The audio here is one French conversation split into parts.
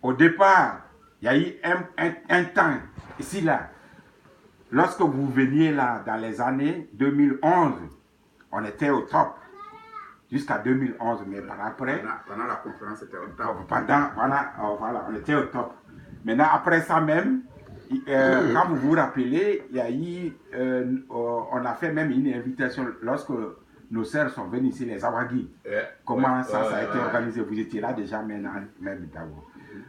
au départ, il y a eu un temps, ici là, lorsque vous veniez là, dans les années 2011, on était au top. Jusqu'à 2011, mais par après... Pendant la conférence, c'était au top. Voilà, on était au top. Maintenant, après ça même, quand vous vous rappelez, il y a eu... on a fait même une invitation lorsque nos sœurs sont venues ici, les Awagi. Comment ça a été organisé? Vous étiez là déjà maintenant, même d'abord.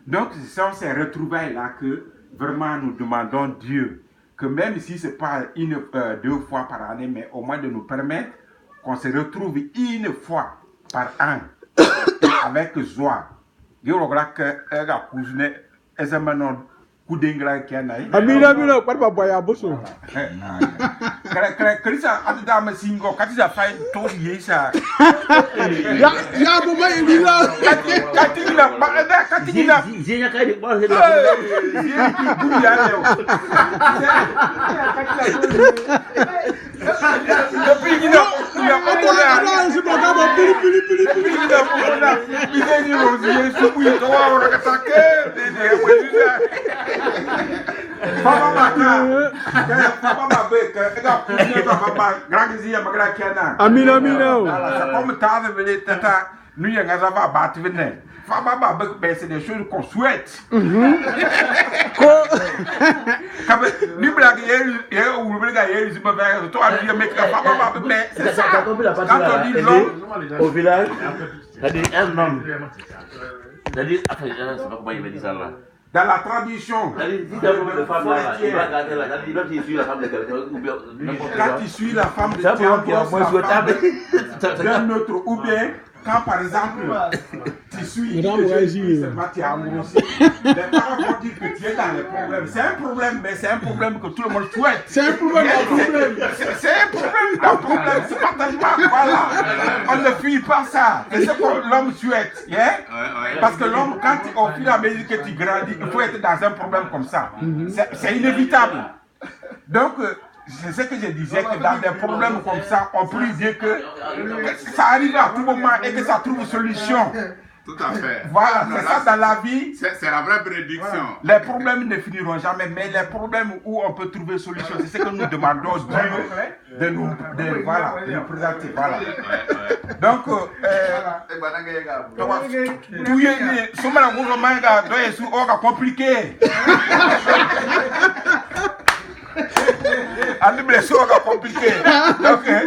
Donc, ce sont ces retrouvailles-là que vraiment nous demandons Dieu, que même si ce n'est pas deux fois par année, mais au moins de nous permettre qu'on se retrouve une fois par an avec joie. Je crois que Amina, pas boya bosso. Kalisa adda masingo katisa fay to yesa. Ya baba elila. Katina ba katina. Zenya kai de ba he. Amina. Comme t'as venu tata, nous y a va battre venir. Fama c'est des choses qu'on souhaite. Ni blague hier ou blague hier, je me vais toi dire mais c'est ça. Quand on dit l'homme au village, ça dit un homme. Ça dit après c'est pas comment il va dire ça là. Dans la tradition. Quand tu suis la femme de d'un autre, ou bien quand par exemple tu suis les parents vont dire que tu es dans les problèmes. C'est un problème, mais c'est un problème que tout le monde souhaite. C'est un problème C'est un problème, c'est pas tellement, voilà. On ne fuit pas ça. C'est ce que l'homme souhaite. Parce que l'homme, quand au fur et à mesure que tu grandis, il faut être dans un problème comme ça. C'est inévitable. Donc, c'est ce que je disais, que dans des problèmes comme ça, on peut dire que ça arrive à tout moment et que ça trouve solution. Tout à fait. Voilà, c'est ça dans la vie. C'est la vraie prédiction. Voilà. Les problèmes ne finiront jamais, mais les problèmes où on peut trouver solution, c'est ce que nous demandons Dieu de nous présenter. Voilà. Donc, compliqué. And the blessing are complicated. Okay.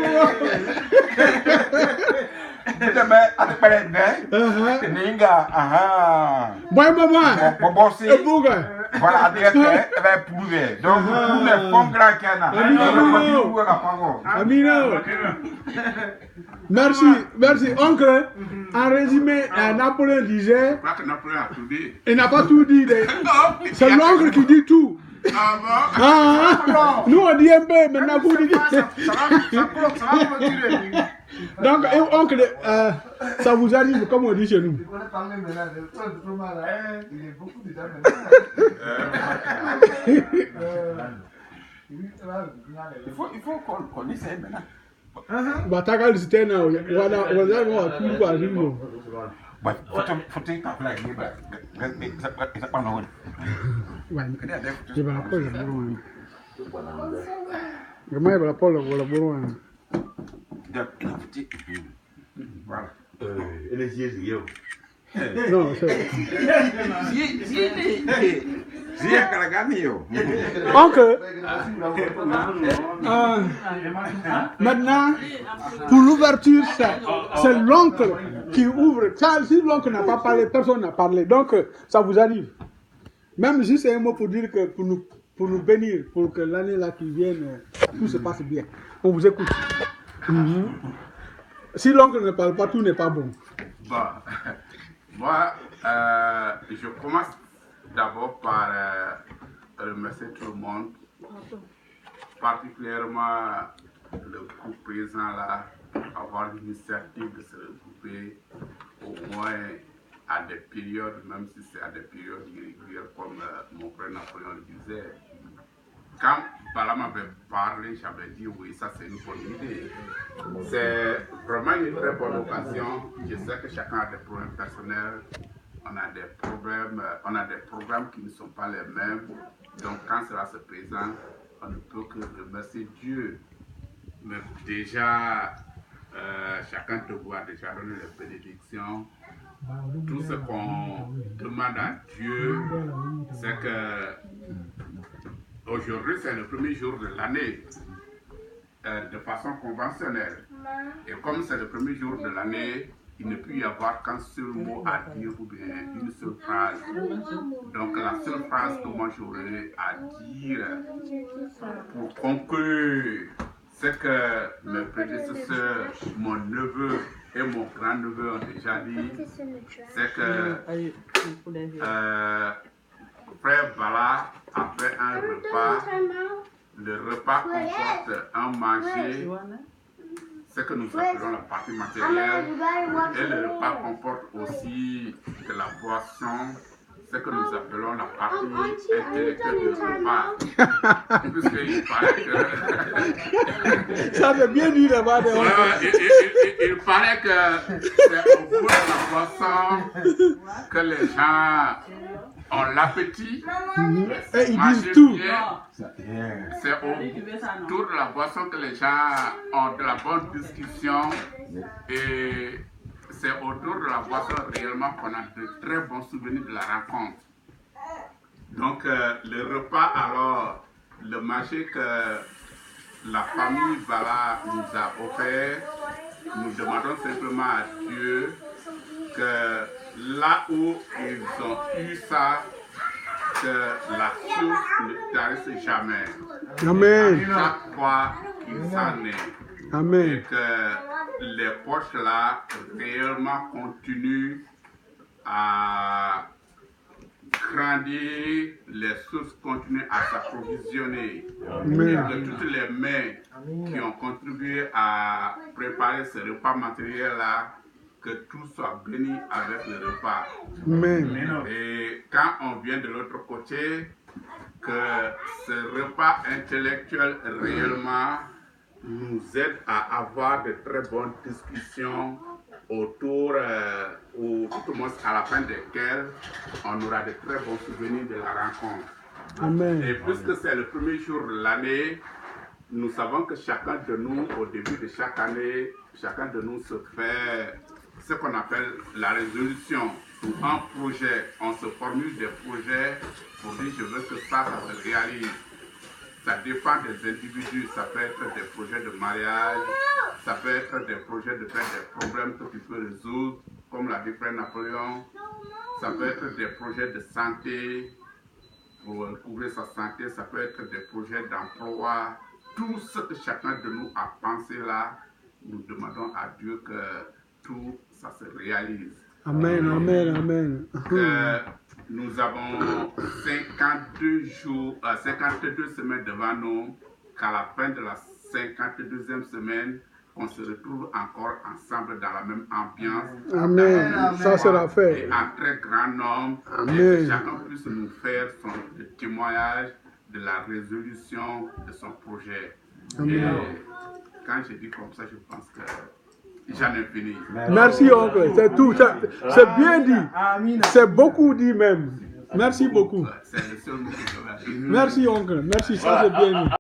Boy maman. Voilà, donc nous les fonds grands Amina. Merci. Oncle, en résumé, Napoléon disait. Il n'a pas tout dit. C'est l'oncle qui dit tout. Nous on dit un peu, maintenant vous dites. Donc, oncle, ça vous arrive comme on dit chez nous. Il faut qu'on essaie maintenant. Batagal c'était là, voilà, tout va arriver. Faut que non, c'est donc, maintenant, pour l'ouverture, c'est l'oncle qui ouvre. Si l'oncle n'a pas parlé, personne n'a parlé. Donc, ça vous arrive. Même si c'est un mot pour dire que pour nous bénir, pour que l'année là qui vienne, tout se passe bien. On vous écoute. Si l'oncle ne parle pas, tout n'est pas bon. Bon. Moi, je commence d'abord par remercier tout le monde, particulièrement le groupe présent là, avoir l'initiative de se regrouper au moins à des périodes, même si c'est à des périodes irrégulières, comme mon frère Napoléon le disait. Quand Bala m'avait parlé, j'avais dit oui, ça c'est une bonne idée. C'est vraiment une très bonne occasion. Je sais que chacun a des problèmes personnels. on a des programmes qui ne sont pas les mêmes. Donc quand cela se présente, on ne peut que remercier Dieu. Mais déjà, chacun te voit déjà donner les bénédictions. Tout ce qu'on demande à Dieu, c'est que aujourd'hui c'est le premier jour de l'année, de façon conventionnelle. Et comme c'est le premier jour de l'année, il ne peut y avoir qu'un seul mot à dire ou bien une seule phrase. Donc la seule phrase que moi j'aurais à dire pour conclure, c'est que mes prédécesseurs, mon neveu et mon grand-neveu ont déjà dit, c'est que Frère Bala a fait un repas. Le repas comporte un manger, ce que nous appelons la partie matérielle, et le repas comporte aussi de la boisson, ce que nous appelons la partie intellectuelle du repas. Puisqu'il paraît que... Ça veut bien dire là-bas. Il paraît que c'est au bout de la boisson que les gens ont l'appétit. Et ils disent tout. C'est autour de la boisson que les gens ont de la bonne discussion. Et c'est autour de la boisson réellement qu'on a de très bons souvenirs de la rencontre. Donc le repas, alors, le manger que la famille Bala nous a offert, nous demandons simplement à Dieu que là où ils ont eu ça, que la source ne tarisse jamais. Amen. À chaque fois qu'il s'en est. Amen. Et que les poches là réellement continuent à grandir, les sources continuent à s'approvisionner. Et que toutes les mains qui ont contribué à préparer ce repas matériel là, que tout soit béni avec le repas. Amen. Et quand on vient de l'autre côté, que ce repas intellectuel réellement nous aide à avoir de très bonnes discussions autour, ou tout au moins à la fin desquelles on aura de très bons souvenirs de la rencontre. Amen. Et puisque c'est le premier jour de l'année, nous savons que chacun de nous, au début de chaque année, chacun de nous se fait ce qu'on appelle la résolution ou un projet. On se formule des projets pour dire je veux que ça se réalise. Ça dépend des individus, ça peut être des projets de mariage, ça peut être des projets de faire des problèmes que tu peux résoudre, comme l'a dit Frère Napoléon, ça peut être des projets de santé, pour couvrir sa santé, ça peut être des projets d'emploi. Tout ce que chacun de nous a pensé là, nous demandons à Dieu que tout ça se réalise. Amen, amen, amen. Que nous avons 52 semaines devant nous, qu'à la fin de la 52e semaine, on se retrouve encore ensemble dans la même ambiance. Amen. Ça sera fait. Et en très grand nombre, Amen. et que chacun puisse nous faire son témoignage de la résolution de son projet. Amen. Et quand je dis comme ça, je pense que j'en ai fini. Merci, oncle. C'est tout. C'est bien dit. C'est beaucoup dit même. Merci beaucoup. C'est le seul mot que je vais dire. Merci, oncle. Merci, ça c'est bien dit.